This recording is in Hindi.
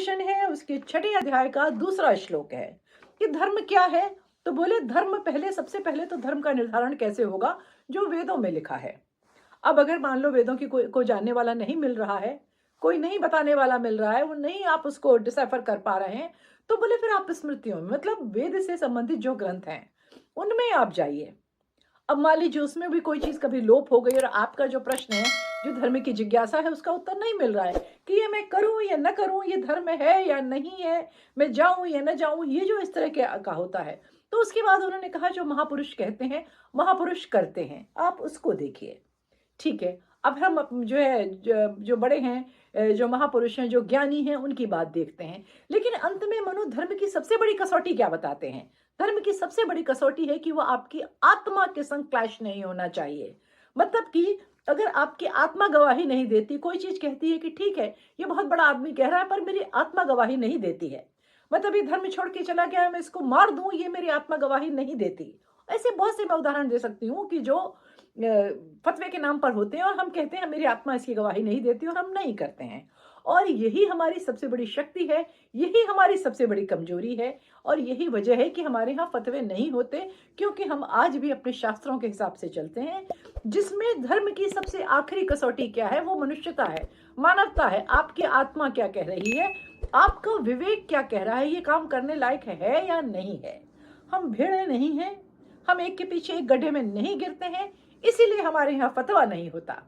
उपनिषद है, उसके 6 अध्याय का दूसरा श्लोक है कि धर्म क्या है। तो बोले धर्म पहले, सबसे पहले तो धर्म का निर्धारण कैसे होगा, जो वेदों में लिखा है। अब अगर मान लो वेदों की कोई जानने वाला नहीं मिल रहा है, कोई नहीं बताने वाला मिल रहा है, वो नहीं आप उसको डिसाइफर कर पा रहे हैं, तो बोले फिर आप स्मृतियों में, मतलब वेद से संबंधित जो ग्रंथ हैं उनमें आप जाइए। अब मान लीजिए उसमें भी कोई चीज कभी लोप हो गई और आपका जो प्रश्न है, जो धर्म की जिज्ञासा है, उसका उत्तर नहीं मिल रहा है कि ये मैं करूं या न करूं, ये धर्म है या नहीं है, मैं जाऊं या न जाऊं, ये जो इस तरह के का होता है। तो उसके बाद उन्होंने कहा जो महापुरुष कहते हैं, महापुरुष करते हैं, आप उसको देखिए। ठीक है, अब हम जो है जो बड़े हैं, जो महापुरुष हैं, जो ज्ञानी हैं, उनकी बात देखते हैं। लेकिन अंत में मनु धर्म की सबसे बड़ी कसौटी क्या बताते हैं? धर्म की सबसे बड़ी कसौटी है कि वो आपकी आत्मा के संग क्लैश नहीं होना चाहिए। मतलब कि अगर आपकी आत्मा गवाही नहीं देती, कोई चीज कहती है कि ठीक है ये बहुत बड़ा आदमी कह रहा है पर मेरी आत्मा गवाही नहीं देती है, मतलब ये धर्म छोड़ के चला गया, मैं इसको मार दूं, ये मेरी आत्मा गवाही नहीं देती। ऐसे बहुत से मैं उदाहरण दे सकती हूँ कि जो फतवे के नाम पर होते हैं और हम कहते हैं मेरी आत्मा इसकी गवाही नहीं देती, और हम नहीं करते हैं। और यही हमारी सबसे बड़ी शक्ति है, यही हमारी सबसे बड़ी कमजोरी है, और यही वजह है कि हमारे यहाँ फतवे नहीं होते, क्योंकि हम आज भी अपने शास्त्रों के हिसाब से चलते हैं, जिसमें धर्म की सबसे आखिरी कसौटी क्या है, वो मनुष्यता है, मानवता है। आपकी आत्मा क्या कह रही है, आपका विवेक क्या कह रहा है, ये काम करने लायक है या नहीं है। हम भेड़े नहीं हैं, हम एक के पीछे एक गड्ढे में नहीं गिरते हैं, इसीलिए हमारे यहाँ फतवा नहीं होता।